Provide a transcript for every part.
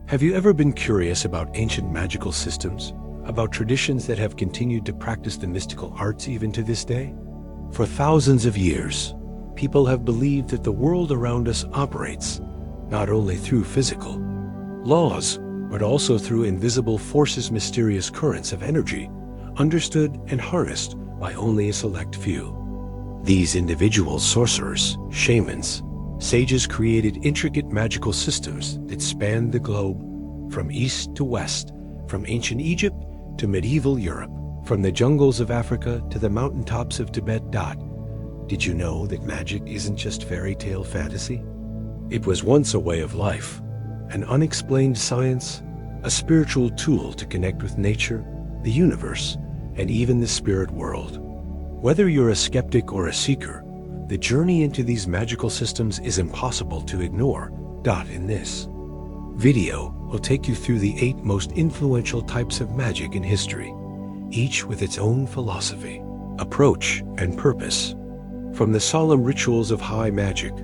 Have you ever been curious about ancient magical systems? About traditions that have continued to practice the mystical arts even to this day? For thousands of years, people have believed that the world around us operates not only through physical laws, but also through invisible forces, mysterious currents of energy, understood and harnessed by only a select few. These individual sorcerers, shamans, sages created intricate magical systems that spanned the globe from east to west, from ancient Egypt to medieval Europe, from the jungles of Africa to the mountaintops of Tibet. Did you know that magic isn't just fairy tale fantasy? It was once a way of life, an unexplained science, a spiritual tool to connect with nature, the universe, and even the spirit world. Whether you're a skeptic or a seeker, the journey into these magical systems is impossible to ignore. In this video, we'll take you through the 8 most influential types of magic in history, each with its own philosophy, approach, and purpose. From the solemn rituals of high magic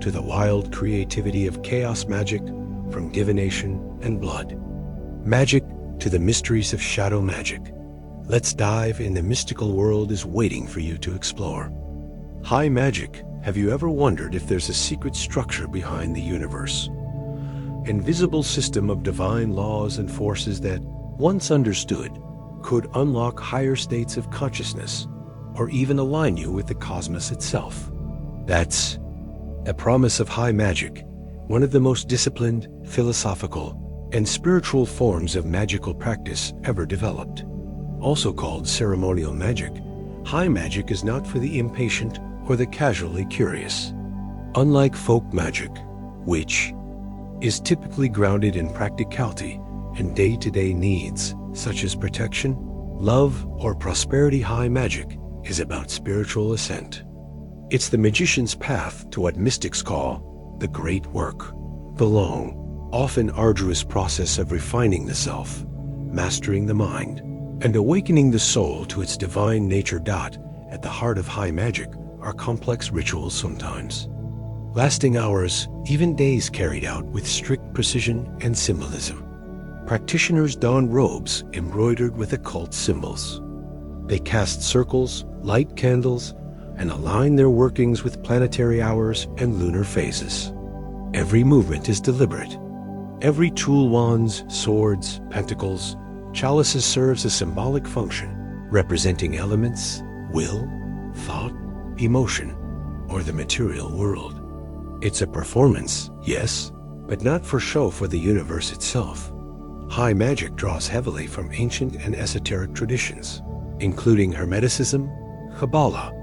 to the wild creativity of chaos magic, from divination and blood magic to the mysteries of shadow magic. Let's dive in. The mystical world is waiting for you to explore. High magic. Have you ever wondered if there's a secret structure behind the universe? Invisible system of divine laws and forces that, once understood, could unlock higher states of consciousness or even align you with the cosmos itself. That's a promise of high magic, one of the most disciplined, philosophical, and spiritual forms of magical practice ever developed. Also called ceremonial magic, high magic is not for the impatient or the casually curious. Unlike folk magic, which is typically grounded in practicality and day-to-day needs, such as protection, love, or prosperity, high magic is about spiritual ascent. It's the magician's path to what mystics call the great work, the long, often arduous process of refining the self, mastering the mind, and awakening the soul to its divine nature. At the heart of high magic are complex rituals, sometimes lasting hours, even days, carried out with strict precision and symbolism. Practitioners don robes embroidered with occult symbols. They cast circles, light candles, and align their workings with planetary hours and lunar phases. Every movement is deliberate. Every tool, wands, swords, pentacles, chalices, serves a symbolic function, representing elements, will, thought, emotion, or the material world. It's a performance, yes, but not for show, for the universe itself. High magic draws heavily from ancient and esoteric traditions, including Hermeticism, Kabbalah,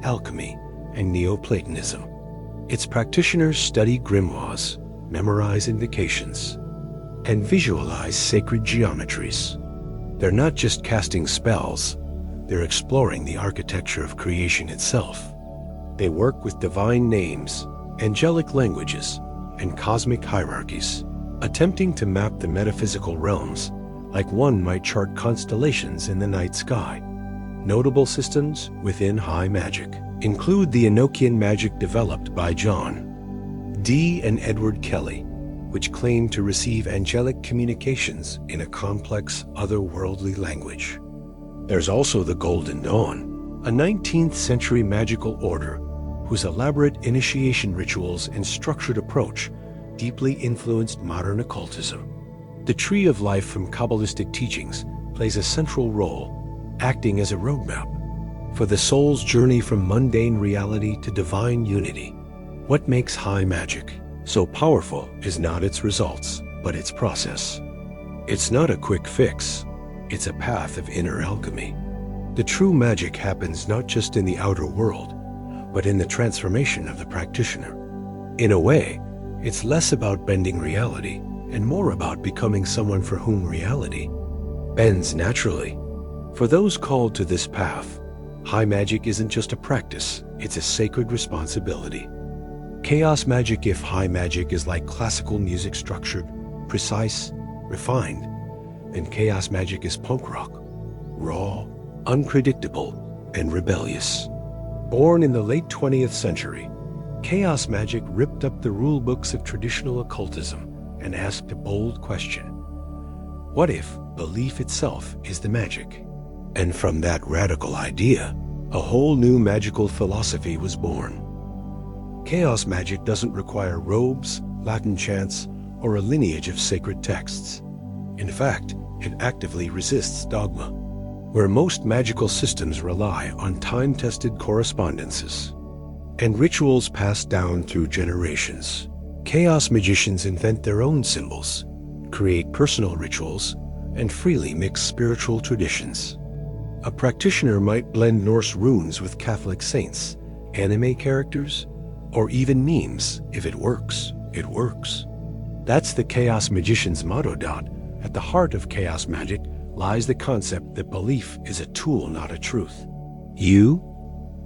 alchemy, and Neoplatonism. Its practitioners study grimoires, memorize invocations, and visualize sacred geometries. They're not just casting spells, they're exploring the architecture of creation itself. They work with divine names, angelic languages, and cosmic hierarchies, attempting to map the metaphysical realms like one might chart constellations in the night sky. Notable systems within high magic include the Enochian magic developed by John Dee and Edward Kelly, which claimed to receive angelic communications in a complex, otherworldly language. There's also the Golden Dawn, a 19th century magical order whose elaborate initiation rituals and structured approach deeply influenced modern occultism. The Tree of Life from Kabbalistic teachings plays a central role, acting as a roadmap for the soul's journey from mundane reality to divine unity. What makes high magic so powerful is not its results, but its process. It's not a quick fix, it's a path of inner alchemy. The true magic happens not just in the outer world, but in the transformation of the practitioner. In a way, it's less about bending reality and more about becoming someone for whom reality bends naturally. For those called to this path, high magic isn't just a practice, it's a sacred responsibility. Chaos magic. If high magic is like classical music, structured, precise, refined, then chaos magic is punk rock, raw, unpredictable, and rebellious. Born in the late 20th century, chaos magic ripped up the rule books of traditional occultism and asked a bold question. What if belief itself is the magic? And from that radical idea, a whole new magical philosophy was born. Chaos magic doesn't require robes, Latin chants, or a lineage of sacred texts. In fact, it actively resists dogma. Where most magical systems rely on time-tested correspondences and rituals passed down through generations, chaos magicians invent their own symbols, create personal rituals, and freely mix spiritual traditions. A practitioner might blend Norse runes with Catholic saints, anime characters, or even memes. If it works, it works. That's the chaos magician's motto. At the heart of chaos magic lies the concept that belief is a tool, not a truth. You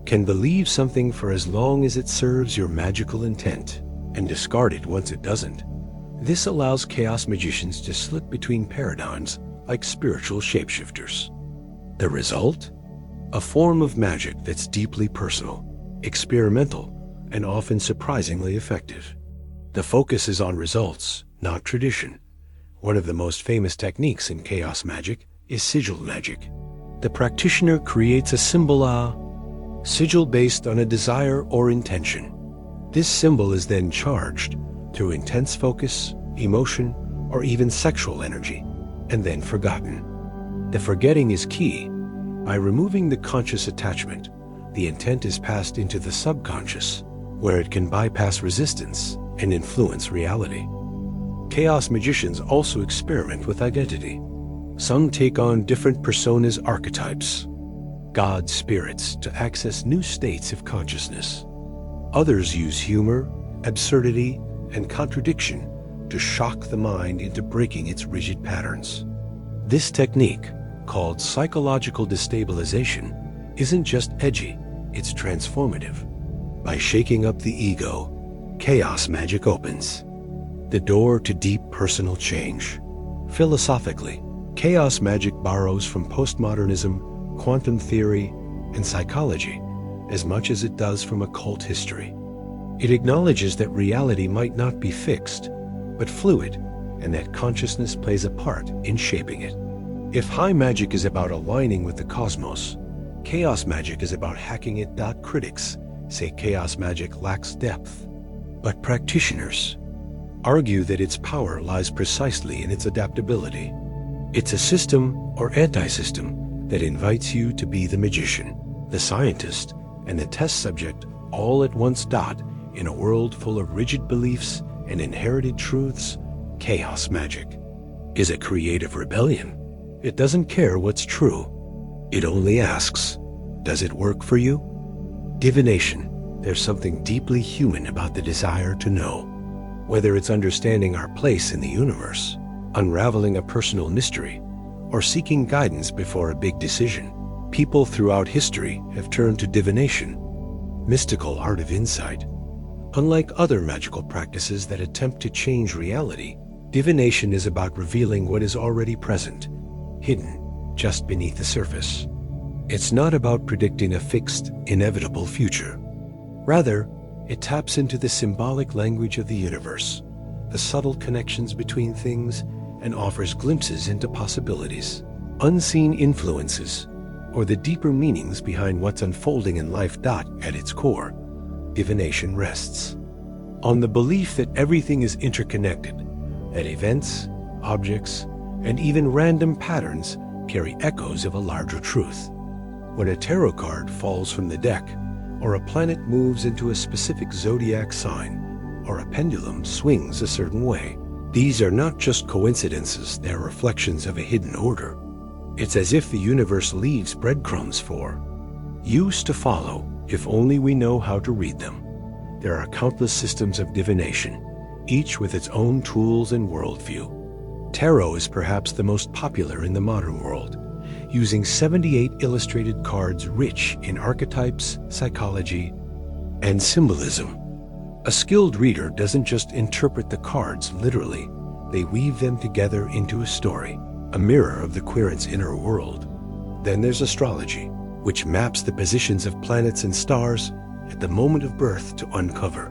can believe something for as long as it serves your magical intent, and discard it once it doesn't. This allows chaos magicians to slip between paradigms like spiritual shapeshifters. The result? A form of magic that's deeply personal, experimental, and often surprisingly effective. The focus is on results, not tradition. One of the most famous techniques in chaos magic is sigil magic. The practitioner creates a sigil based on a desire or intention. This symbol is then charged through intense focus, emotion, or even sexual energy, and then forgotten. The forgetting is key. By removing the conscious attachment, the intent is passed into the subconscious, where it can bypass resistance and influence reality. Chaos magicians also experiment with identity. Some take on different personas, archetypes, god spirits, to access new states of consciousness. Others use humor, absurdity, and contradiction to shock the mind into breaking its rigid patterns. This technique, called psychological destabilization, isn't just edgy, it's transformative. By shaking up the ego, chaos magic opens the door to deep personal change. Philosophically, chaos magic borrows from postmodernism, quantum theory, and psychology as much as it does from occult history. It acknowledges that reality might not be fixed, but fluid, and that consciousness plays a part in shaping it. If high magic is about aligning with the cosmos, chaos magic is about hacking it. Critics say chaos magic lacks depth, but practitioners argue that its power lies precisely in its adaptability. It's a system or anti-system that invites you to be the magician, the scientist, and the test subject all at once. In a world full of rigid beliefs and inherited truths, chaos magic is a creative rebellion. It doesn't care what's true. It only asks, does it work for you? Divination. There's something deeply human about the desire to know. Whether it's understanding our place in the universe, unraveling a personal mystery, or seeking guidance before a big decision, people throughout history have turned to divination, mystical art of insight. Unlike other magical practices that attempt to change reality, divination is about revealing what is already present, hidden just beneath the surface. It's not about predicting a fixed, inevitable future. Rather, it taps into the symbolic language of the universe, the subtle connections between things, and offers glimpses into possibilities, unseen influences, or the deeper meanings behind what's unfolding in life. At its core, divination rests on the belief that everything is interconnected, that events, objects, and even random patterns carry echoes of a larger truth. When a tarot card falls from the deck, or a planet moves into a specific zodiac sign, or a pendulum swings a certain way, these are not just coincidences, they're reflections of a hidden order. It's as if the universe leaves breadcrumbs for use to follow, if only we know how to read them. There are countless systems of divination, each with its own tools and worldview. Tarot is perhaps the most popular in the modern world, using 78 illustrated cards rich in archetypes, psychology, and symbolism. A skilled reader doesn't just interpret the cards literally, they weave them together into a story, a mirror of the querent's inner world. Then there's astrology, which maps the positions of planets and stars at the moment of birth to uncover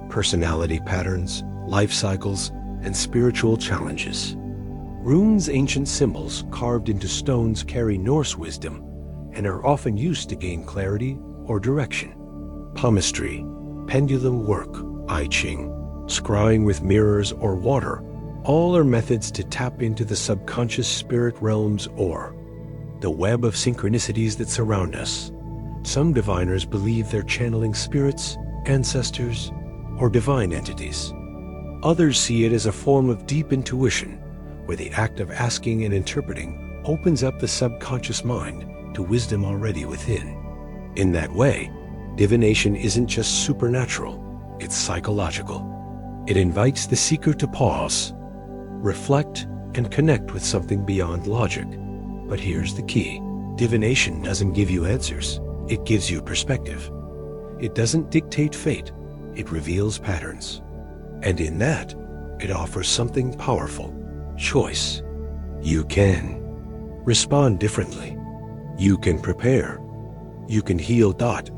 personality patterns, life cycles, and spiritual challenges. Runes, ancient symbols carved into stones, carry Norse wisdom and are often used to gain clarity or direction. Palmistry, pendulum work, I Ching, scrying with mirrors or water, all are methods to tap into the subconscious spirit realms or the web of synchronicities that surround us. Some diviners believe they're channeling spirits, ancestors, or divine entities. Others see it as a form of deep intuition, where the act of asking and interpreting opens up the subconscious mind to wisdom already within. In that way, divination isn't just supernatural, it's psychological. It invites the seeker to pause, reflect, and connect with something beyond logic. But here's the key. Divination doesn't give you answers. It gives you perspective. It doesn't dictate fate. It reveals patterns. And in that, it offers something powerful. Choice. You can respond differently. You can prepare. You can heal.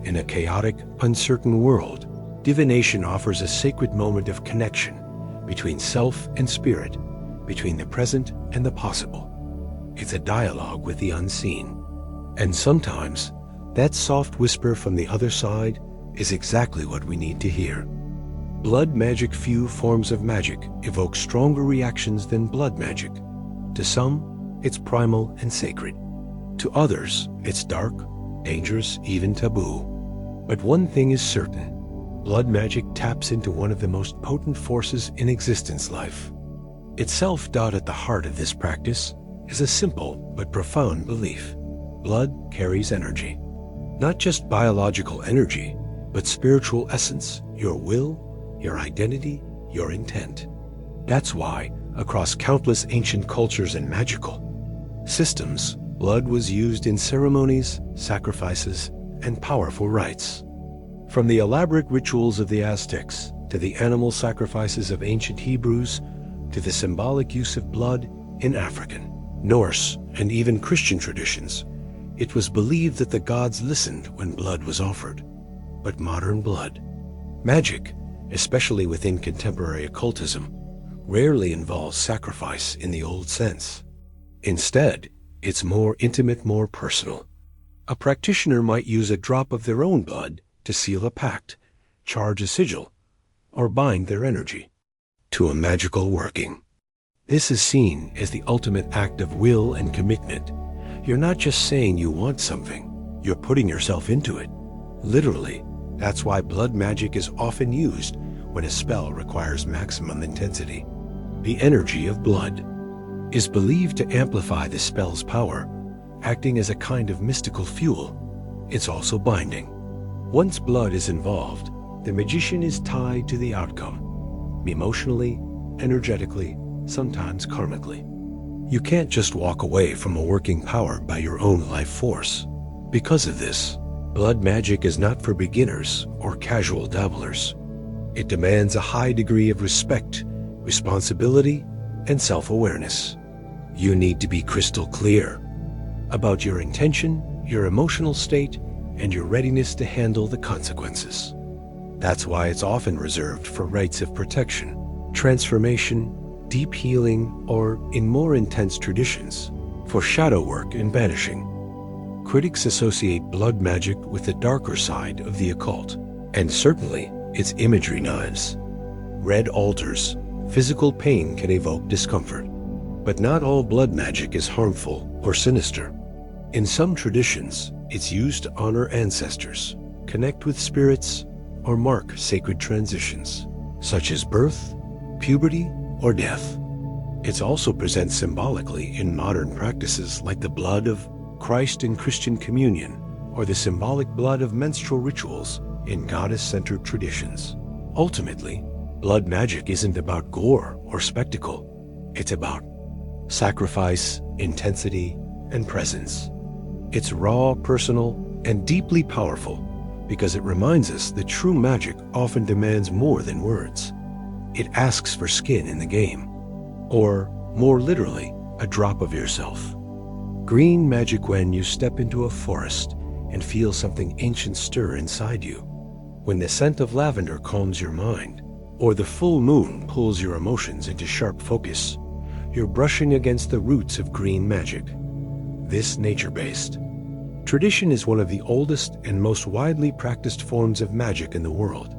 In a chaotic, uncertain world, divination offers a sacred moment of connection between self and spirit, between the present and the possible. It's a dialogue with the unseen. And sometimes, that soft whisper from the other side is exactly what we need to hear. Blood magic. Few forms of magic evoke stronger reactions than blood magic. To some, it's primal and sacred. To others, it's dark, dangerous, even taboo. But one thing is certain. Blood magic taps into one of the most potent forces in existence, life itself. At the heart of this practice is a simple but profound belief. Blood carries energy. Not just biological energy, but spiritual essence, your will, your identity, your intent. That's why, across countless ancient cultures and magical systems, blood was used in ceremonies, sacrifices, and powerful rites. From the elaborate rituals of the Aztecs, to the animal sacrifices of ancient Hebrews, to the symbolic use of blood in African, Norse, and even Christian traditions, it was believed that the gods listened when blood was offered. But modern blood magic, especially within contemporary occultism, rarely involves sacrifice in the old sense. Instead, it's more intimate, more personal. A practitioner might use a drop of their own blood to seal a pact, charge a sigil, or bind their energy to a magical working. This is seen as the ultimate act of will and commitment. You're not just saying you want something, you're putting yourself into it. Literally, that's why blood magic is often used when a spell requires maximum intensity. The energy of blood is believed to amplify the spell's power, acting as a kind of mystical fuel. It's also binding. Once blood is involved, the magician is tied to the outcome, emotionally, energetically, sometimes karmically. You can't just walk away from a working power by your own life force. Because of this, blood magic is not for beginners or casual dabblers. It demands a high degree of respect, responsibility, and self-awareness. You need to be crystal clear about your intention, your emotional state, and your readiness to handle the consequences. That's why it's often reserved for rites of protection, transformation, deep healing, or, in more intense traditions, for shadow work and banishing. Critics associate blood magic with the darker side of the occult, and certainly its imagery knives. Red altars, physical pain can evoke discomfort. But not all blood magic is harmful or sinister. In some traditions, it's used to honor ancestors, connect with spirits, or mark sacred transitions, such as birth, puberty, or death. It's also present symbolically in modern practices like the blood of Christ in Christian communion, or the symbolic blood of menstrual rituals in goddess-centered traditions. Ultimately, blood magic isn't about gore or spectacle. It's about sacrifice, intensity, and presence. It's raw, personal, and deeply powerful because it reminds us that true magic often demands more than words. It asks for skin in the game, or, more literally, a drop of yourself. Green magic: when you step into a forest and feel something ancient stir inside you. When the scent of lavender calms your mind. or the full moon pulls your emotions into sharp focus, you're brushing against the roots of green magic. This nature-based tradition is one of the oldest and most widely practiced forms of magic in the world,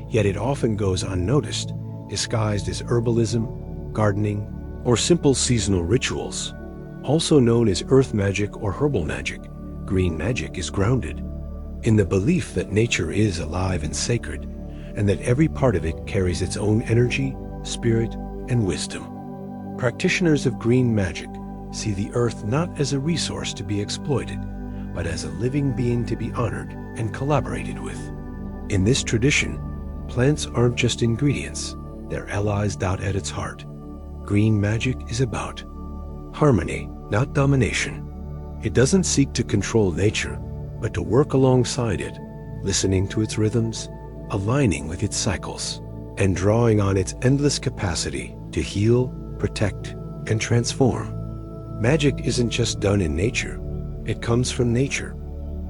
yet it often goes unnoticed, disguised as herbalism, gardening, or simple seasonal rituals. Also known as earth magic or herbal magic, green magic is grounded in the belief that nature is alive and sacred, and that every part of it carries its own energy, spirit, and wisdom. Practitioners of green magic see the earth not as a resource to be exploited, but as a living being to be honored and collaborated with. In this tradition, plants aren't just ingredients, they're allies at its heart. Green magic is about harmony, not domination. It doesn't seek to control nature, but to work alongside it, listening to its rhythms, aligning with its cycles, and drawing on its endless capacity to heal, protect, and transform. Magic isn't just done in nature, it comes from nature.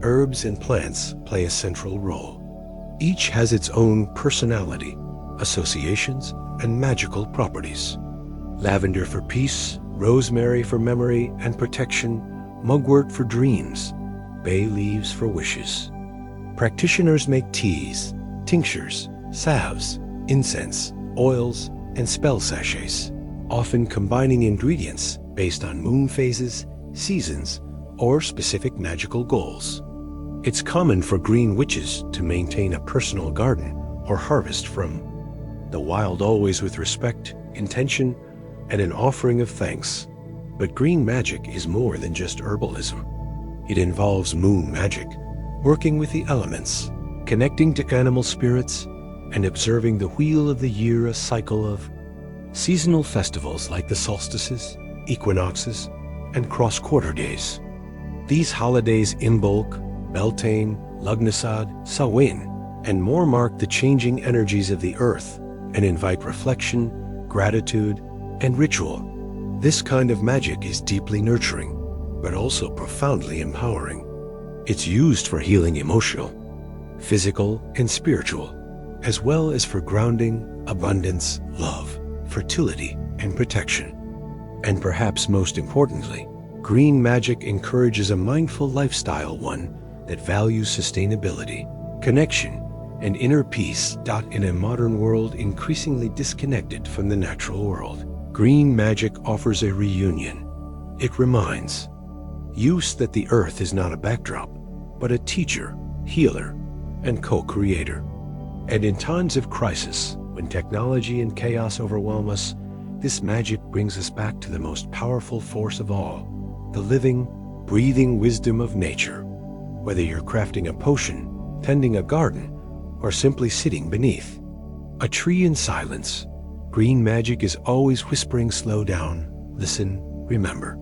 Herbs and plants play a central role. Each has its own personality, associations, and magical properties. Lavender for peace, rosemary for memory and protection, mugwort for dreams, bay leaves for wishes. Practitioners make teas, tinctures, salves, incense, oils, and spell sachets, often combining ingredients based on moon phases, seasons, or specific magical goals. It's common for green witches to maintain a personal garden or harvest from the wild, always with respect, intention, and an offering of thanks. But green magic is more than just herbalism. It involves moon magic, working with the elements, connecting to animal spirits, and observing the wheel of the year, a cycle of seasonal festivals like the solstices, equinoxes, and cross-quarter days. These holidays Imbolc, Beltane, Lughnasadh, Samhain, and more mark the changing energies of the earth and invite reflection, gratitude, and ritual. This kind of magic is deeply nurturing, but also profoundly empowering. It's used for healing emotional, physical, and spiritual, as well as for grounding, abundance, love, fertility, and protection. And perhaps most importantly, green magic encourages a mindful lifestyle, one that values sustainability, connection, and inner peace. In a modern world increasingly disconnected from the natural world, green magic offers a reunion. It reminds us that the earth is not a backdrop, but a teacher, healer, and co-creator. And in times of crisis, when technology and chaos overwhelm us, this magic brings us back to the most powerful force of all, the living, breathing wisdom of nature. Whether you're crafting a potion, tending a garden, or simply sitting beneath a tree in silence, green magic is always whispering, slow down, listen, remember.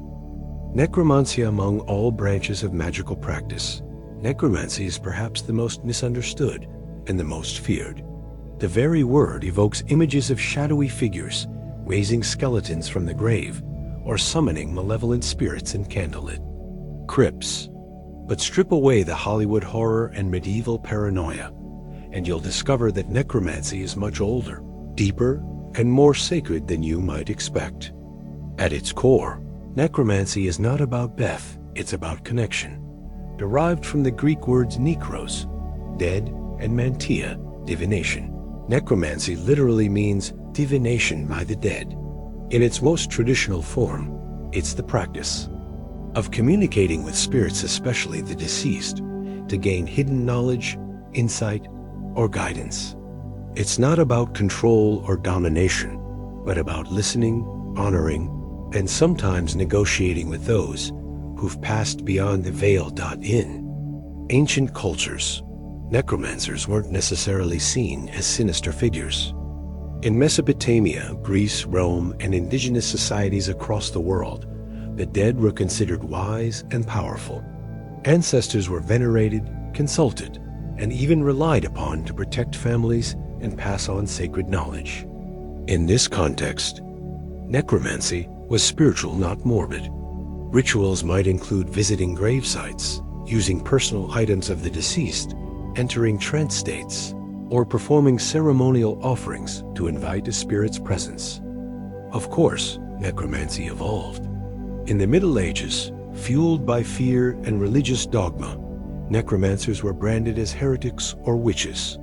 Necromancy. Among all branches of magical practice, necromancy is perhaps the most misunderstood and the most feared. The very word evokes images of shadowy figures, raising skeletons from the grave, or summoning malevolent spirits in candlelit crypts. But strip away the Hollywood horror and medieval paranoia, and you'll discover that necromancy is much older, deeper, and more sacred than you might expect. At its core, necromancy is not about death, it's about connection. Derived from the Greek words nekros, dead, and mantia, divination. Necromancy literally means divination by the dead. In its most traditional form, it's the practice of communicating with spirits, especially the deceased, to gain hidden knowledge, insight, or guidance. It's not about control or domination, but about listening, honoring, and sometimes negotiating with those who've passed beyond the veil. In ancient cultures, necromancers weren't necessarily seen as sinister figures. In Mesopotamia, Greece, Rome, and indigenous societies across the world, the dead were considered wise and powerful. Ancestors were venerated, consulted, and even relied upon to protect families and pass on sacred knowledge. In this context, necromancy was spiritual, not morbid. Rituals might include visiting grave sites, using personal items of the deceased, entering trance states, or performing ceremonial offerings to invite a spirit's presence. Of course, necromancy evolved. In the Middle Ages, fueled by fear and religious dogma, necromancers were branded as heretics or witches.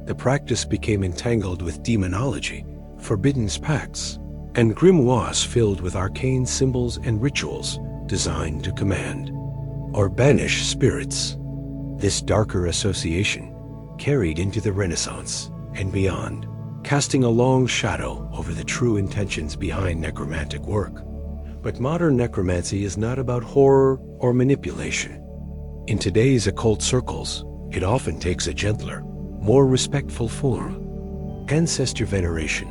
The practice became entangled with demonology, forbidden pacts, and grimoires filled with arcane symbols and rituals designed to command or banish spirits. This darker association carried into the Renaissance and beyond, casting a long shadow over the true intentions behind necromantic work. But modern necromancy is not about horror or manipulation. In today's occult circles, it often takes a gentler, more respectful form. Ancestor veneration,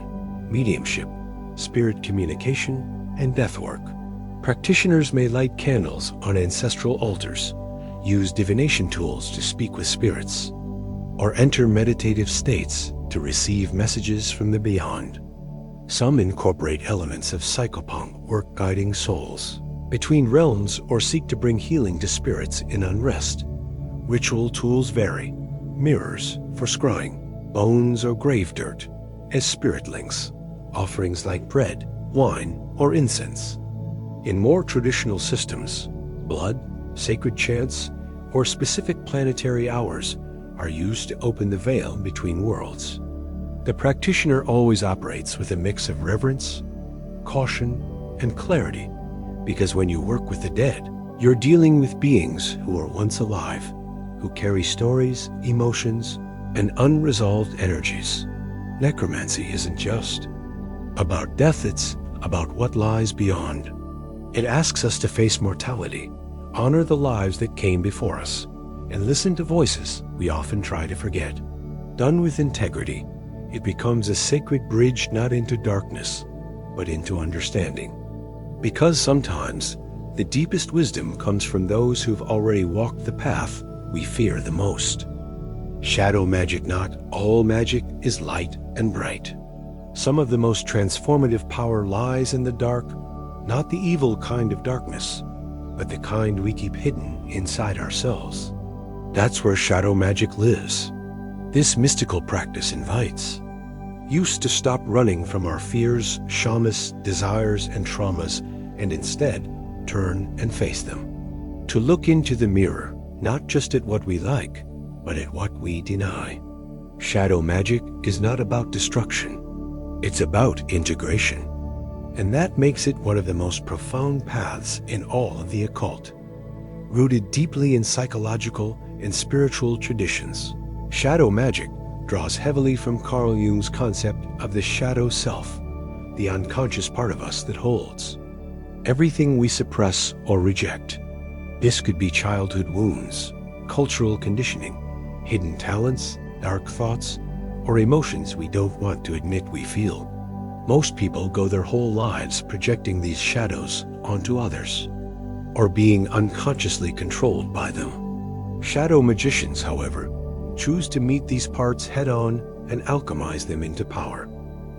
mediumship, spirit communication, and death work. Practitioners may light candles on ancestral altars, use divination tools to speak with spirits, or enter meditative states to receive messages from the beyond. Some incorporate elements of psychopomp work guiding souls between realms or seek to bring healing to spirits in unrest. Ritual tools vary: mirrors for scrying, bones or grave dirt as spirit links, offerings like bread, wine, or incense. In more traditional systems, blood, sacred chants, or specific planetary hours are used to open the veil between worlds. The practitioner always operates with a mix of reverence, caution, and clarity, because when you work with the dead, you're dealing with beings who were once alive, who carry stories, emotions, and unresolved energies. Necromancy isn't just about death, it's about what lies beyond. It asks us to face mortality, honor the lives that came before us, and listen to voices we often try to forget. Done with integrity, it becomes a sacred bridge not into darkness, but into understanding. Because sometimes the deepest wisdom comes from those who've already walked the path we fear the most. Shadow magic, not all magic is light and bright. Some of the most transformative power lies in the dark, not the evil kind of darkness, but the kind we keep hidden inside ourselves. That's where shadow magic lives. This mystical practice invites us to stop running from our fears, shamas, desires, and traumas, and instead turn and face them. To look into the mirror, not just at what we like, but at what we deny. Shadow magic is not about destruction. It's about integration. And that makes it one of the most profound paths in all of the occult. Rooted deeply in psychological and spiritual traditions, shadow magic draws heavily from Carl Jung's concept of the shadow self, the unconscious part of us that holds everything we suppress or reject. This could be childhood wounds, cultural conditioning, hidden talents, dark thoughts, or emotions we don't want to admit we feel. Most people go their whole lives projecting these shadows onto others, or being unconsciously controlled by them. Shadow magicians, however, choose to meet these parts head-on and alchemize them into power.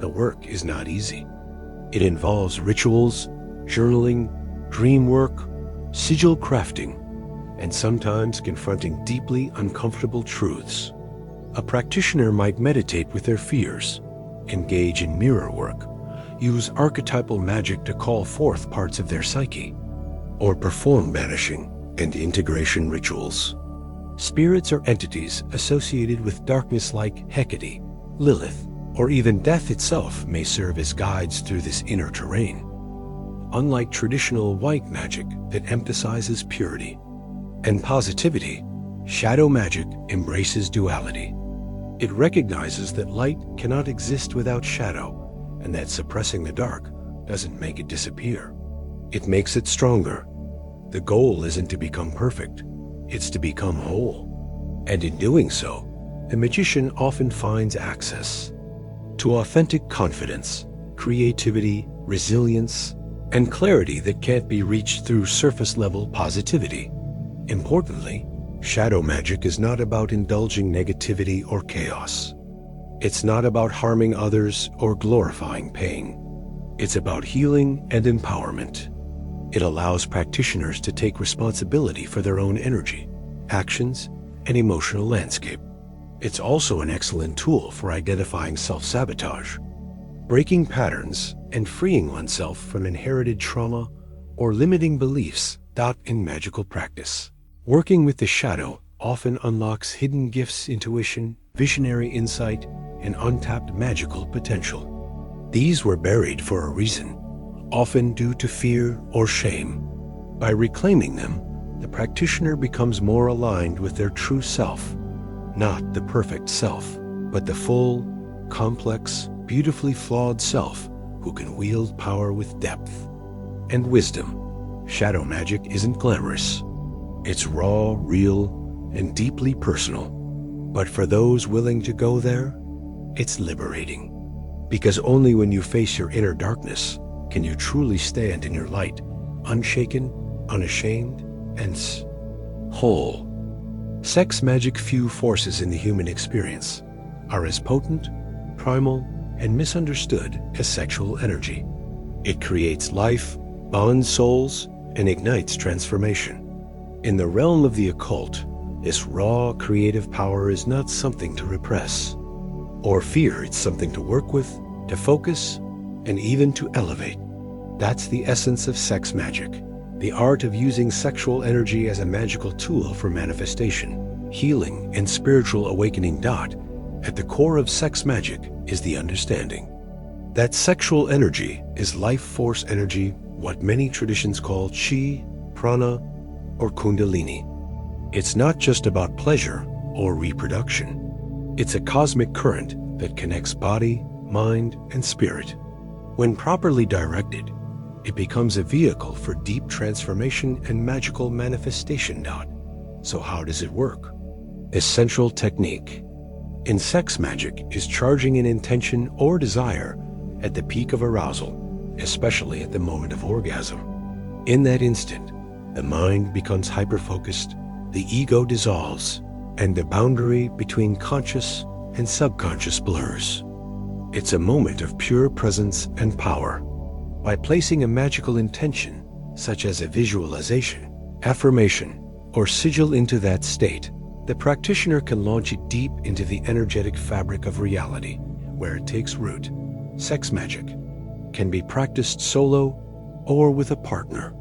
The work is not easy. It involves rituals, journaling, dream work, sigil crafting, and sometimes confronting deeply uncomfortable truths. A practitioner might meditate with their fears, engage in mirror work, use archetypal magic to call forth parts of their psyche, or perform banishing and integration rituals. Spirits or entities associated with darkness like Hecate, Lilith, or even death itself may serve as guides through this inner terrain. Unlike traditional white magic that emphasizes purity and positivity, shadow magic embraces duality. It recognizes that light cannot exist without shadow, and that suppressing the dark doesn't make it disappear. It makes it stronger. The goal isn't to become perfect, it's to become whole. And in doing so, the magician often finds access to authentic confidence, creativity, resilience, and clarity that can't be reached through surface-level positivity. Importantly, shadow magic is not about indulging negativity or chaos. It's not about harming others or glorifying pain. It's about healing and empowerment. It allows practitioners to take responsibility for their own energy, actions, and emotional landscape. It's also an excellent tool for identifying self-sabotage, breaking patterns, and freeing oneself from inherited trauma or limiting beliefs. In magical practice, working with the shadow often unlocks hidden gifts, intuition, visionary insight, and untapped magical potential. These were buried for a reason, often due to fear or shame. By reclaiming them, the practitioner becomes more aligned with their true self, not the perfect self, but the full, complex, beautifully flawed self who can wield power with depth and wisdom. Shadow magic isn't glamorous. It's raw, real, and deeply personal. But for those willing to go there, it's liberating. Because only when you face your inner darkness can you truly stand in your light, unshaken, unashamed, and whole. Sex magic, few forces in the human experience are as potent, primal, and misunderstood as sexual energy. It creates life, bonds souls, and ignites transformation. In the realm of the occult, this raw, creative power is not something to repress or fear. It's something to work with, to focus, and even to elevate. That's the essence of sex magic, the art of using sexual energy as a magical tool for manifestation, healing, and spiritual awakening. At the core of sex magic is the understanding that sexual energy is life force energy, what many traditions call chi, prana, or kundalini. It's not just about pleasure or reproduction. It's a cosmic current that connects body, mind, and spirit. When properly directed, it becomes a vehicle for deep transformation and magical manifestation. So how does it work? Essential technique in sex magic is charging an intention or desire at the peak of arousal, especially at the moment of orgasm. In that instant, the mind becomes hyper-focused, the ego dissolves, and the boundary between conscious and subconscious blurs. It's a moment of pure presence and power. By placing a magical intention, such as a visualization, affirmation, or sigil into that state, the practitioner can launch it deep into the energetic fabric of reality, where it takes root. Sex magic can be practiced solo or with a partner.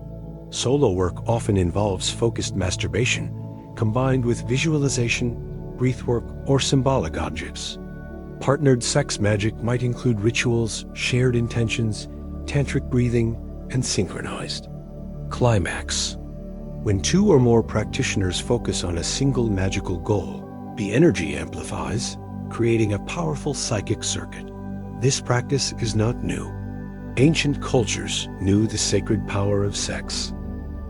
Solo work often involves focused masturbation, combined with visualization, breathwork, or symbolic objects. Partnered sex magic might include rituals, shared intentions, tantric breathing, and synchronized climax. When two or more practitioners focus on a single magical goal, the energy amplifies, creating a powerful psychic circuit. This practice is not new. Ancient cultures knew the sacred power of sex.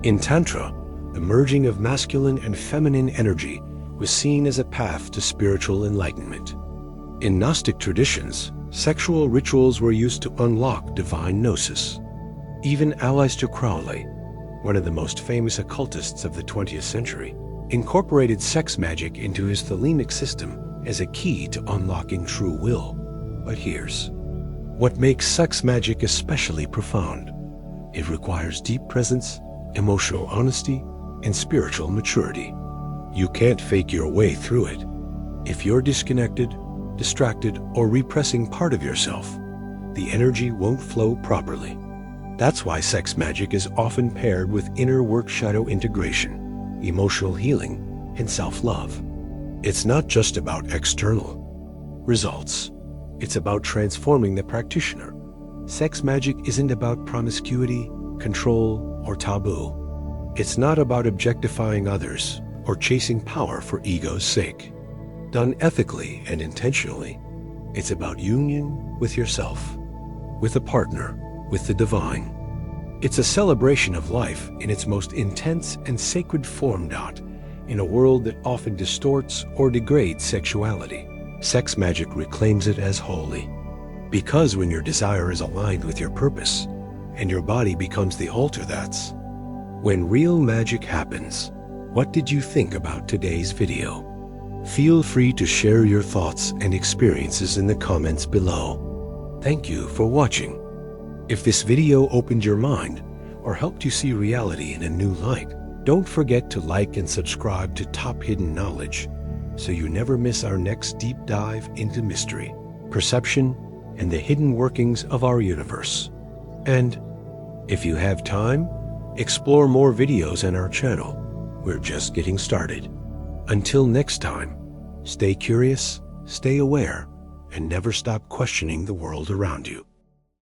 In Tantra, the merging of masculine and feminine energy was seen as a path to spiritual enlightenment. In Gnostic traditions, sexual rituals were used to unlock divine gnosis. Even Aleister Crowley, one of the most famous occultists of the 20th century, incorporated sex magic into his thelemic system as a key to unlocking true will. But here's what makes sex magic especially profound. It requires deep presence, emotional honesty, and spiritual maturity. You can't fake your way through it. If you're disconnected, distracted, or repressing part of yourself, the energy won't flow properly. That's why sex magic is often paired with inner work, shadow integration, emotional healing, and self-love. It's not just about external results. It's about transforming the practitioner. Sex magic isn't about promiscuity, control, or taboo. It's not about objectifying others or chasing power for ego's sake. Done ethically and intentionally, it's about union with yourself, with a partner, with the divine. It's a celebration of life in its most intense and sacred form. In a world that often distorts or degrades sexuality, sex magic reclaims it as holy. Because when your desire is aligned with your purpose, and your body becomes the altar, that's when real magic happens. What did you think about today's video? Feel free to share your thoughts and experiences in the comments below. Thank you for watching. If this video opened your mind or helped you see reality in a new light, don't forget to like and subscribe to Top Hidden Knowledge so you never miss our next deep dive into mystery, perception, and the hidden workings of our universe. And if you have time, explore more videos on our channel. We're just getting started. Until next time, stay curious, stay aware, and never stop questioning the world around you.